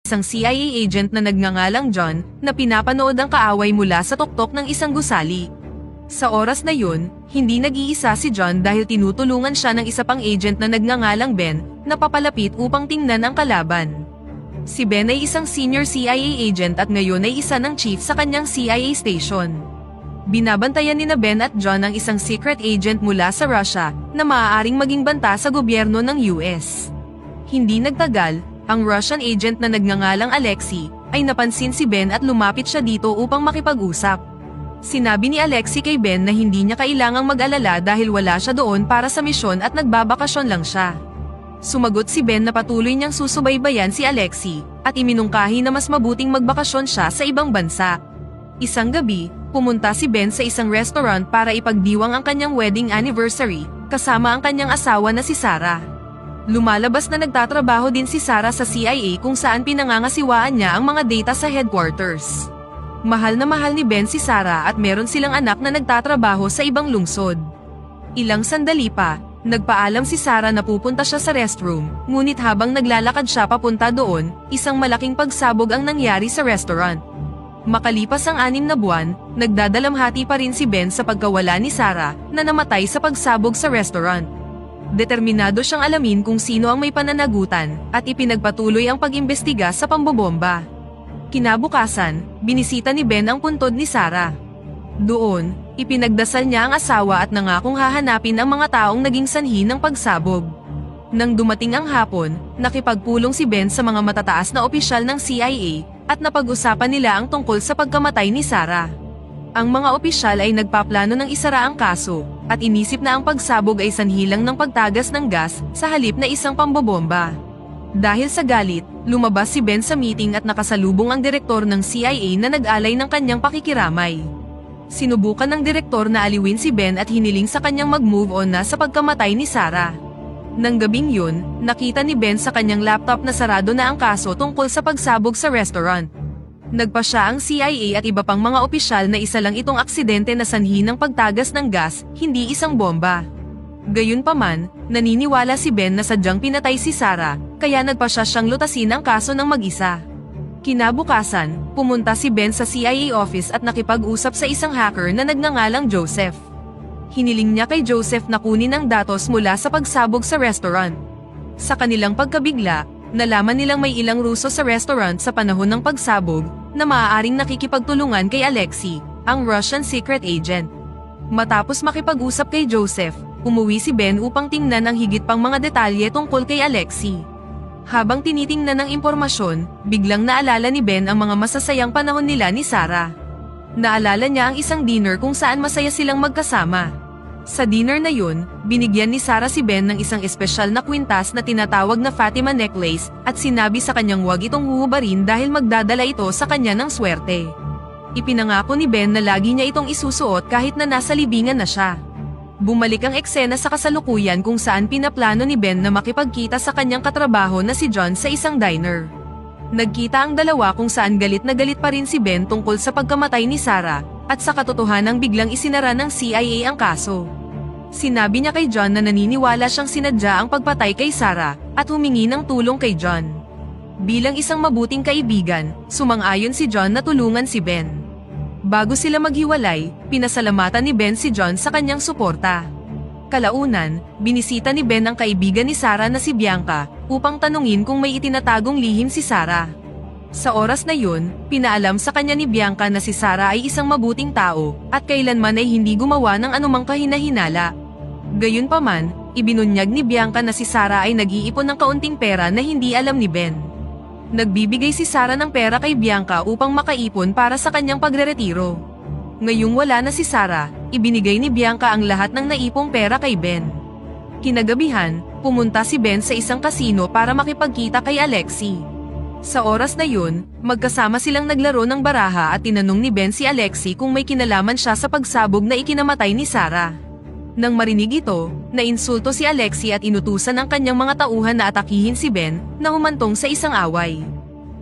isang CIA agent na nagngangalang John na pinapanood ang kaaway mula sa tuktok ng isang gusali. Sa oras na yun, hindi nag-iisa si John dahil tinutulungan siya ng isa pang agent na nagngangalang Ben na papalapit upang tingnan ang kalaban. Si Ben ay isang senior CIA agent at ngayon ay isa ng chief sa kanyang CIA station. Binabantayan ni Ben at John ang isang secret agent mula sa Russia na maaaring maging banta sa gobyerno ng US. Hindi nagtagal, ang Russian agent na nagngangalang Alexei ay napansin si Ben at lumapit siya dito upang makipag-usap. Sinabi ni Alexei kay Ben na hindi niya kailangang mag-alala dahil wala siya doon para sa misyon at nagbabakasyon lang siya. Sumagot si Ben na patuloy niyang susubaybayan si Alexei at iminungkahi na mas mabuting magbakasyon siya sa ibang bansa. Isang gabi, pumunta si Ben sa isang restaurant para ipagdiwang ang kanyang wedding anniversary kasama ang kanyang asawa na si Sarah. Lumalabas na nagtatrabaho din si Sarah sa CIA kung saan pinangangasiwaan niya ang mga data sa headquarters. Mahal na mahal ni Ben si Sarah at meron silang anak na nagtatrabaho sa ibang lungsod. Ilang sandali pa, nagpaalam si Sarah na pupunta siya sa restroom, ngunit habang naglalakad siya papunta doon, isang malaking pagsabog ang nangyari sa restaurant. Makalipas ang 6 na buwan, nagdadalamhati pa rin si Ben sa pagkawala ni Sarah na namatay sa pagsabog sa restaurant. Determinado siyang alamin kung sino ang may pananagutan at ipinagpatuloy ang pag-imbestiga sa pambobomba. Kinabukasan, binisita ni Ben ang puntod ni Sarah. Doon, ipinagdasal niya ang asawa at nangakong hahanapin ang mga taong naging sanhi ng pagsabog. Nang dumating ang hapon, nakipagpulong si Ben sa mga matataas na opisyal ng CIA at napag-usapan nila ang tungkol sa pagkamatay ni Sarah. Ang mga opisyal ay nagpaplano ng isara ang kaso, at inisip na ang pagsabog ay sanhi lang ng pagtagas ng gas sa halip na isang pambobomba. Dahil sa galit, lumabas si Ben sa meeting at nakasalubong ang direktor ng CIA na nag-alay ng kanyang pakikiramay. Sinubukan ng direktor na aliwin si Ben at hiniling sa kanyang mag-move on na sa pagkamatay ni Sarah. Nang gabing yun, nakita ni Ben sa kanyang laptop na sarado na ang kaso tungkol sa pagsabog sa restaurant. Nagpa siya ang CIA at iba pang mga opisyal na isa lang itong aksidente na sanhi ng pagtagas ng gas, hindi isang bomba. Gayunpaman, naniniwala si Ben na sadyang pinatay si Sarah, kaya nagpa siya siyang lutasin ang kaso ng mag-isa. Kinabukasan, pumunta si Ben sa CIA office at nakipag-usap sa isang hacker na nagngangalang Joseph. Hiniling niya kay Joseph na kunin ang datos mula sa pagsabog sa restaurant. Sa kanilang pagkabigla, nalaman nilang may ilang Ruso sa restaurant sa panahon ng pagsabog na maaaring nakikipagtulungan kay Alexei, ang Russian secret agent. Matapos makipag-usap kay Joseph, umuwi si Ben upang tingnan ang higit pang mga detalye tungkol kay Alexei. Habang tinitingnan ng impormasyon, biglang naalala ni Ben ang mga masasayang panahon nila ni Sarah. Naalala niya ang isang dinner kung saan masaya silang magkasama. Sa dinner na yun, binigyan ni Sarah si Ben ng isang espesyal na kwintas na tinatawag na Fatima necklace at sinabi sa kanyang huwag itong huhubarin dahil magdadala ito sa kanya ng swerte. Ipinangako ni Ben na lagi niya itong isusuot kahit na nasa libingan na siya. Bumalik ang eksena sa kasalukuyan kung saan pinaplano ni Ben na makipagkita sa kanyang katrabaho na si John sa isang diner. Nagkita ang dalawa kung saan galit na galit pa rin si Ben tungkol sa pagkamatay ni Sarah, at sa katotohanang biglang isinara ng CIA ang kaso. Sinabi niya kay John na naniniwala siyang sinadya ang pagpatay kay Sarah, at humingi ng tulong kay John. Bilang isang mabuting kaibigan, sumang-ayon si John na tulungan si Ben. Bago sila maghiwalay, pinasalamatan ni Ben si John sa kanyang suporta. Kalaunan, binisita ni Ben ang kaibigan ni Sarah na si Bianca, upang tanungin kung may itinatagong lihim si Sarah. Sa oras na yun, pinaalam sa kanya ni Bianca na si Sarah ay isang mabuting tao, at kailanman ay hindi gumawa ng anumang kahinahinala. Gayunpaman, ibinunyag ni Bianca na si Sarah ay nag-iipon ng kaunting pera na hindi alam ni Ben. Nagbibigay si Sarah ng pera kay Bianca upang makaipon para sa kanyang pagreretiro. Ngayong wala na si Sarah, ibinigay ni Bianca ang lahat ng naipong pera kay Ben. Kinagabihan, pumunta si Ben sa isang kasino para makipagkita kay Alexei. Sa oras na yun, magkasama silang naglaro ng baraha at tinanong ni Ben si Alexei kung may kinalaman siya sa pagsabog na ikinamatay ni Sarah. Nang marinig ito, nainsulto si Alexei at inutusan ang kanyang mga tauhan na atakihin si Ben, na humantong sa isang away.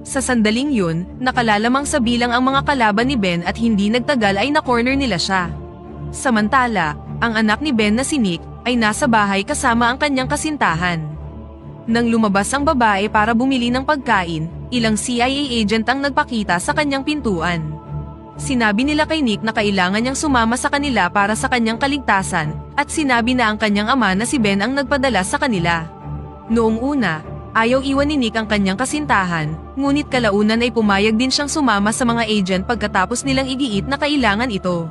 Sa sandaling yun, nakalalamang sa bilang ang mga kalaban ni Ben at hindi nagtagal ay na-corner nila siya. Samantala, ang anak ni Ben na si Nick, ay nasa bahay kasama ang kanyang kasintahan. Nang lumabas ang babae para bumili ng pagkain, ilang CIA agent ang nagpakita sa kanyang pintuan. Sinabi nila kay Nick na kailangan niyang sumama sa kanila para sa kanyang kaligtasan, at sinabi na ang kanyang ama na si Ben ang nagpadala sa kanila. Noong una, ayaw iwan ni Nick ang kanyang kasintahan, ngunit kalaunan ay pumayag din siyang sumama sa mga agent pagkatapos nilang igiit na kailangan ito.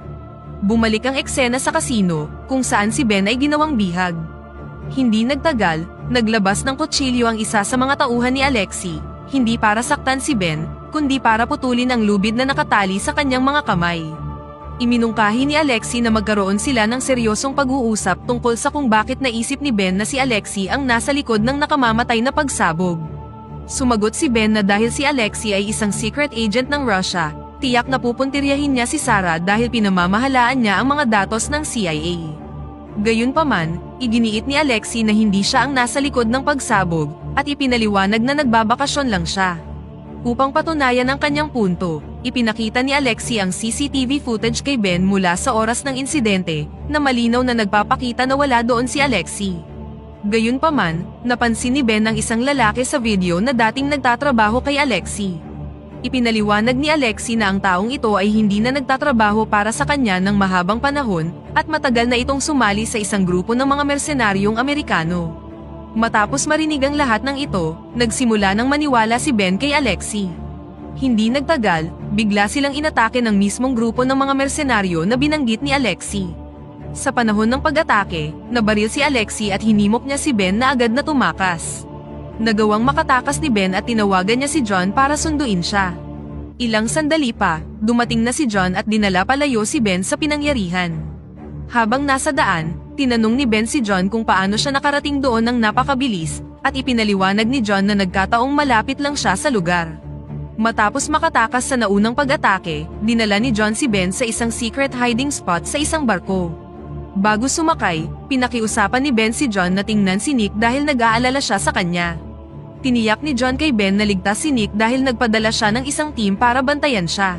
Bumalik ang eksena sa kasino, kung saan si Ben ay ginawang bihag. Hindi nagtagal, naglabas ng kutsilyo ang isa sa mga tauhan ni Alexei, hindi para saktan si Ben, kundi para putulin ang lubid na nakatali sa kanyang mga kamay. Iminungkahi ni Alexei na magkaroon sila ng seryosong pag-uusap tungkol sa kung bakit naisip ni Ben na si Alexei ang nasa likod ng nakamamatay na pagsabog. Sumagot si Ben na dahil si Alexei ay isang secret agent ng Russia, tiyak na pupuntiryahin niya si Sarah dahil pinamamahalaan niya ang mga datos ng CIA. Gayunpaman, iginiit ni Alexei na hindi siya ang nasa likod ng pagsabog, at ipinaliwanag na nagbabakasyon lang siya. Upang patunayan ang kanyang punto, ipinakita ni Alexei ang CCTV footage kay Ben mula sa oras ng insidente, na malinaw na nagpapakita na wala doon si Alexei. Gayunpaman, napansin ni Ben ang isang lalaki sa video na dating nagtatrabaho kay Alexei. Ipinaliwanag ni Alexei na ang taong ito ay hindi na nagtatrabaho para sa kanya ng mahabang panahon, at matagal na itong sumali sa isang grupo ng mga mersenaryong Amerikano. Matapos marinig ang lahat ng ito, nagsimula ng maniwala si Ben kay Alexei. Hindi nagtagal, bigla silang inatake ng mismong grupo ng mga mersenaryo na binanggit ni Alexei. Sa panahon ng pag-atake, nabaril si Alexei at hinimok niya si Ben na agad na tumakas. Nagawang makatakas ni Ben at tinawagan niya si John para sunduin siya. Ilang sandali pa, dumating na si John at dinala palayo si Ben sa pinangyarihan. Habang nasa daan, tinanong ni Ben si John kung paano siya nakarating doon ng napakabilis, at ipinaliwanag ni John na nagkataong malapit lang siya sa lugar. Matapos makatakas sa naunang pag-atake, dinala ni John si Ben sa isang secret hiding spot sa isang barko. Bago sumakay, pinakiusapan ni Ben si John na tingnan si Nick dahil nag-aalala siya sa kanya. Tiniyak ni John kay Ben na ligtas si Nick dahil nagpadala siya ng isang team para bantayan siya.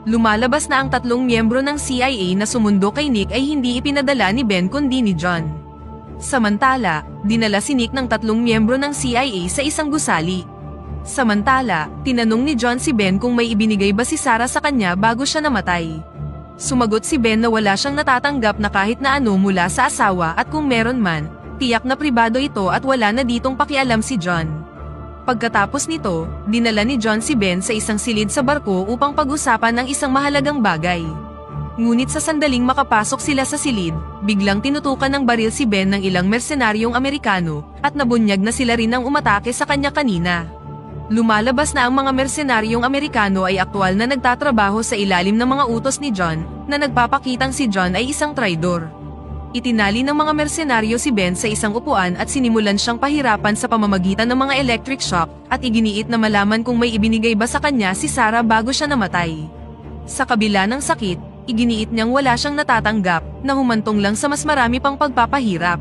Lumalabas na ang 3 miyembro ng CIA na sumundo kay Nick ay hindi ipinadala ni Ben kundi ni John. Samantala, dinala si Nick ng 3 miyembro ng CIA sa isang gusali. Samantala, tinanong ni John si Ben kung may ibinigay ba si Sarah sa kanya bago siya namatay. Sumagot si Ben na wala siyang natatanggap na kahit na ano mula sa asawa at kung meron man, tiyak na pribado ito at wala na ditong pakialam si John. Pagkatapos nito, dinala ni John si Ben sa isang silid sa barko upang pag-usapan ng isang mahalagang bagay. Ngunit sa sandaling makapasok sila sa silid, biglang tinutukan ng baril si Ben ng ilang mersenaryong Amerikano, at nabunyag na sila rin ang umatake sa kanya kanina. Lumalabas na ang mga mersenaryong Amerikano ay aktwal na nagtatrabaho sa ilalim ng mga utos ni John, na nagpapakitang si John ay isang traidor. Itinali ng mga mersenaryo si Ben sa isang upuan at sinimulan siyang pahirapan sa pamamagitan ng mga electric shock, at iginiit na malaman kung may ibinigay ba sa kanya si Sarah bago siya namatay. Sa kabila ng sakit, iginiit niyang wala siyang natatanggap, na humantong lang sa mas marami pang pagpapahirap.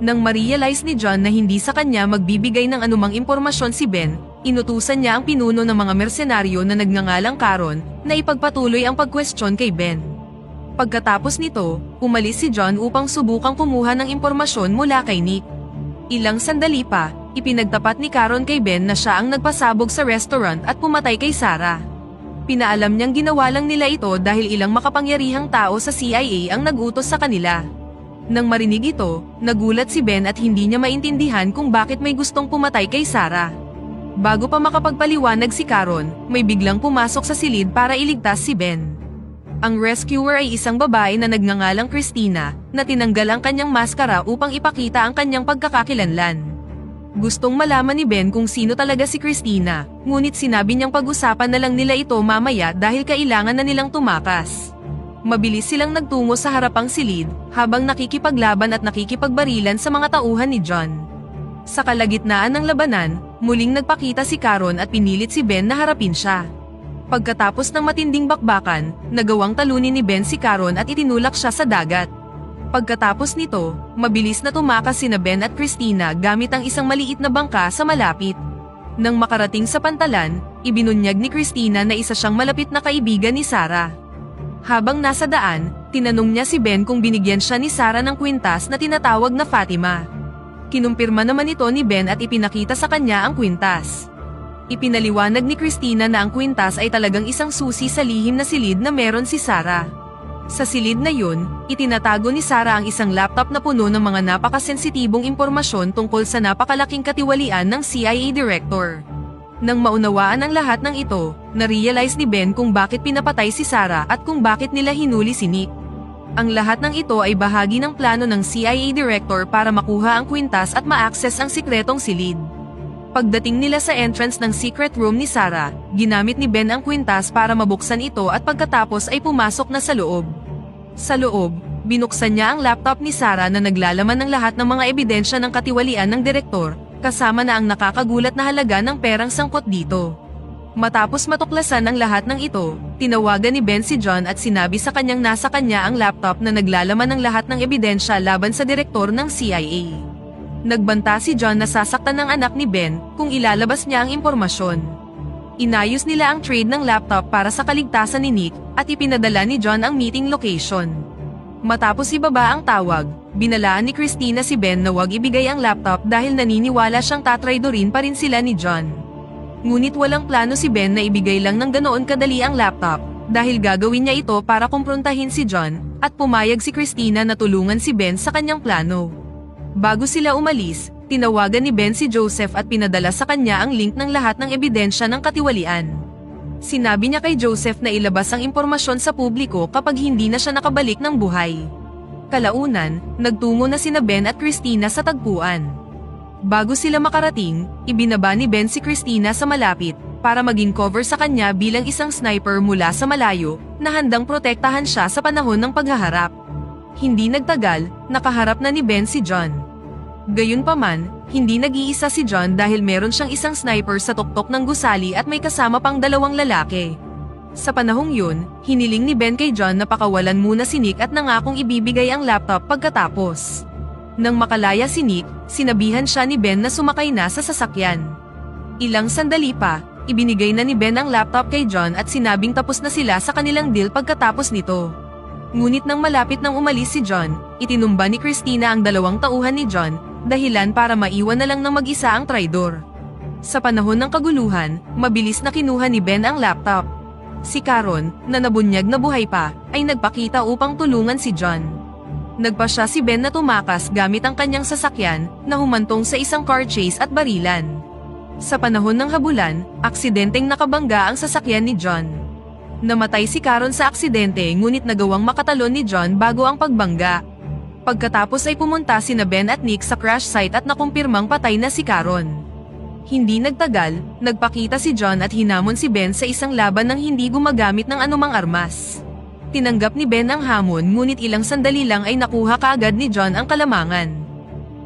Nang ma-realize ni John na hindi sa kanya magbibigay ng anumang impormasyon si Ben, inutusan niya ang pinuno ng mga mersenaryo na nagngangalang Caron na ipagpatuloy ang pagkwestiyon kay Ben. Pagkatapos nito, umalis si John upang subukang kumuha ng impormasyon mula kay Nick. Ilang sandali pa, ipinagtapat ni Caron kay Ben na siya ang nagpasabog sa restaurant at pumatay kay Sarah. Pinaalam niyang ginawa lang nila ito dahil ilang makapangyarihang tao sa CIA ang nag-utos sa kanila. Nang marinig ito, nagulat si Ben at hindi niya maintindihan kung bakit may gustong pumatay kay Sarah. Bago pa makapagpaliwanag si Caron, may biglang pumasok sa silid para iligtas si Ben. Ang rescuer ay isang babae na nagngangalang Christina, na tinanggal ang kanyang maskara upang ipakita ang kanyang pagkakakilanlan. Gustong malaman ni Ben kung sino talaga si Christina, ngunit sinabi niyang pag-usapan na lang nila ito mamaya dahil kailangan na nilang tumakas. Mabilis silang nagtungo sa harapang silid, habang nakikipaglaban at nakikipagbarilan sa mga tauhan ni John. Sa kalagitnaan ng labanan, muling nagpakita si Caron at pinilit si Ben na harapin siya. Pagkatapos ng matinding bakbakan, nagawang talunin ni Ben si Caron at itinulak siya sa dagat. Pagkatapos nito, mabilis na tumakas sina Ben at Christina gamit ang isang maliit na bangka sa malapit. Nang makarating sa pantalan, ibinunyag ni Christina na isa siyang malapit na kaibigan ni Sarah. Habang nasa daan, tinanong niya si Ben kung binigyan siya ni Sarah ng kwintas na tinatawag na Fatima. Kinumpirma naman ito ni Ben at ipinakita sa kanya ang kwintas. Ipinaliwanag ni Christina na ang kwintas ay talagang isang susi sa lihim na silid na meron si Sarah. Sa silid na yun, itinatago ni Sarah ang isang laptop na puno ng mga napakasensitibong impormasyon tungkol sa napakalaking katiwalian ng CIA Director. Nang maunawaan ang lahat ng ito, na-realize ni Ben kung bakit pinapatay si Sarah at kung bakit nila hinuli si Nick. Ang lahat ng ito ay bahagi ng plano ng CIA Director para makuha ang kwintas at ma-access ang sikretong silid. Pagdating nila sa entrance ng secret room ni Sarah, ginamit ni Ben ang kwintas para mabuksan ito at pagkatapos ay pumasok na sa loob. Sa loob, binuksan niya ang laptop ni Sarah na naglalaman ng lahat ng mga ebidensya ng katiwalian ng direktor, kasama na ang nakakagulat na halaga ng perang sangkot dito. Matapos matuklasan ang lahat ng ito, tinawagan ni Ben si John at sinabi sa kanyang nasa kanya ang laptop na naglalaman ng lahat ng ebidensya laban sa direktor ng CIA. Nagbanta si John na sasaktan ng anak ni Ben kung ilalabas niya ang impormasyon. Inayos nila ang trade ng laptop para sa kaligtasan ni Nick at ipinadala ni John ang meeting location. Matapos ibaba ang tawag, binalaan ni Christina si Ben na huwag ibigay ang laptop dahil naniniwala siyang tatraydorin pa rin sila ni John. Ngunit walang plano si Ben na ibigay lang ng ganoon kadali ang laptop, dahil gagawin niya ito para kumprontahin si John, at pumayag si Christina na tulungan si Ben sa kanyang plano. Bago sila umalis, tinawagan ni Ben si Joseph at pinadala sa kanya ang link ng lahat ng ebidensya ng katiwalian. Sinabi niya kay Joseph na ilabas ang impormasyon sa publiko kapag hindi na siya nakabalik ng buhay. Kalaunan, nagtungo na sina Ben at Christina sa tagpuan. Bago sila makarating, ibinaba ni Ben si Christina sa malapit, para maging cover sa kanya bilang isang sniper mula sa malayo, na handang protektahan siya sa panahon ng paghaharap. Hindi nagtagal, nakaharap na ni Ben si John. Gayunpaman, hindi nag-iisa si John dahil meron siyang isang sniper sa tuktok ng gusali at may kasama pang 2 lalaki. Sa panahong yun, hiniling ni Ben kay John na pakawalan muna si Nick at nangakong ibibigay ang laptop pagkatapos. Nang makalaya si Nick, sinabihan siya ni Ben na sumakay na sa sasakyan. Ilang sandali pa, ibinigay na ni Ben ang laptop kay John at sinabing tapos na sila sa kanilang deal pagkatapos nito. Ngunit nang malapit nang umalis si John, itinumba ni Christina ang 2 tauhan ni John, dahilan para maiwan na lang ng mag-isa ang traidor. Sa panahon ng kaguluhan, mabilis na kinuha ni Ben ang laptop. Si Caron, na nabunyag na buhay pa, ay nagpakita upang tulungan si John. Nagpa siya si Ben na tumakas gamit ang kanyang sasakyan na humantong sa isang car chase at barilan. Sa panahon ng habulan, aksidenteng nakabangga ang sasakyan ni John. Namatay si Caron sa aksidente ngunit nagawang makatalon ni John bago ang pagbangga. Pagkatapos ay pumunta sina Ben at Nick sa crash site at nakumpirmang patay na si Caron. Hindi nagtagal, nagpakita si John at hinamon si Ben sa isang laban nang hindi gumagamit ng anumang armas. Tinanggap ni Ben ang hamon ngunit ilang sandali lang ay nakuha kaagad ni John ang kalamangan.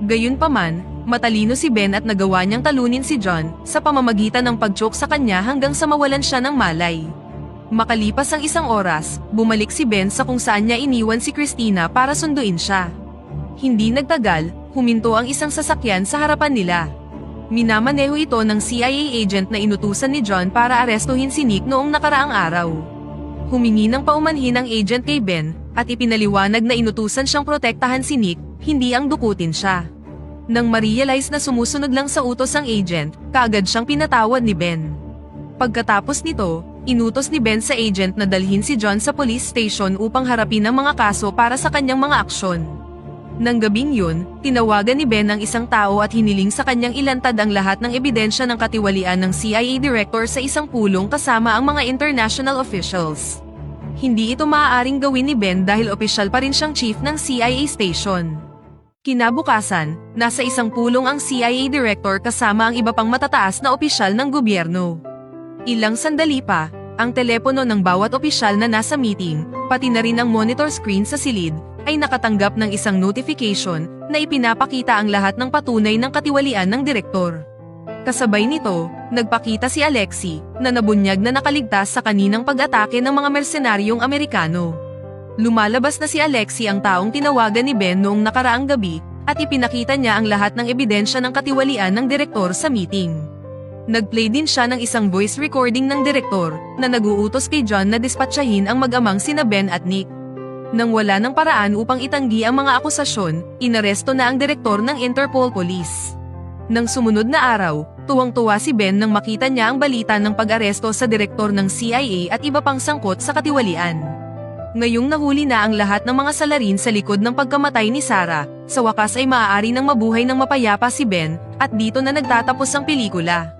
Gayunpaman, matalino si Ben at nagawa niyang talunin si John sa pamamagitan ng pag-choke sa kanya hanggang sa mawalan siya ng malay. Makalipas ang 1 oras, bumalik si Ben sa kung saan niya iniwan si Christina para sunduin siya. Hindi nagtagal, huminto ang isang sasakyan sa harapan nila. Minamaneho ito ng CIA agent na inutusan ni John para arestuhin si Nick noong nakaraang araw. Humingi ng paumanhin ang agent kay Ben, at ipinaliwanag na inutusan siyang protektahan si Nick, hindi ang dukutin siya. Nang ma-realize na sumusunod lang sa utos ang agent, kaagad siyang pinatawad ni Ben. Pagkatapos nito, inutos ni Ben sa agent na dalhin si John sa police station upang harapin ang mga kaso para sa kanyang mga aksyon. Nang gabing yun, tinawagan ni Ben ang isang tao at hiniling sa kanyang ilantad ang lahat ng ebidensya ng katiwalian ng CIA Director sa isang pulong kasama ang mga international officials. Hindi ito maaaring gawin ni Ben dahil opisyal pa rin siyang chief ng CIA station. Kinabukasan, nasa isang pulong ang CIA Director kasama ang iba pang matataas na opisyal ng gobyerno. Ilang sandali pa, ang telepono ng bawat opisyal na nasa meeting, pati na rin ang monitor screen sa silid, ay nakatanggap ng isang notification na ipinapakita ang lahat ng patunay ng katiwalian ng direktor. Kasabay nito, nagpakita si Alexei na nabunyag na nakaligtas sa kaninang pag-atake ng mga mersenaryong Amerikano. Lumalabas na si Alexei ang taong tinawagan ni Ben noong nakaraang gabi at ipinakita niya ang lahat ng ebidensya ng katiwalian ng direktor sa meeting. Nagplay din siya ng isang voice recording ng direktor na naguutos kay John na dispatchahin ang mag-amang sina Ben at Nick. Nang wala ng paraan upang itanggi ang mga akusasyon, inaresto na ang direktor ng Interpol Police. Nang sumunod na araw, tuwang-tuwa si Ben nang makita niya ang balita ng pag-aresto sa direktor ng CIA at iba pang sangkot sa katiwalian. Ngayong nahuli na ang lahat ng mga salarin sa likod ng pagkamatay ni Sarah, sa wakas ay maaari nang mabuhay ng mapayapa si Ben, at dito na nagtatapos ang pelikula.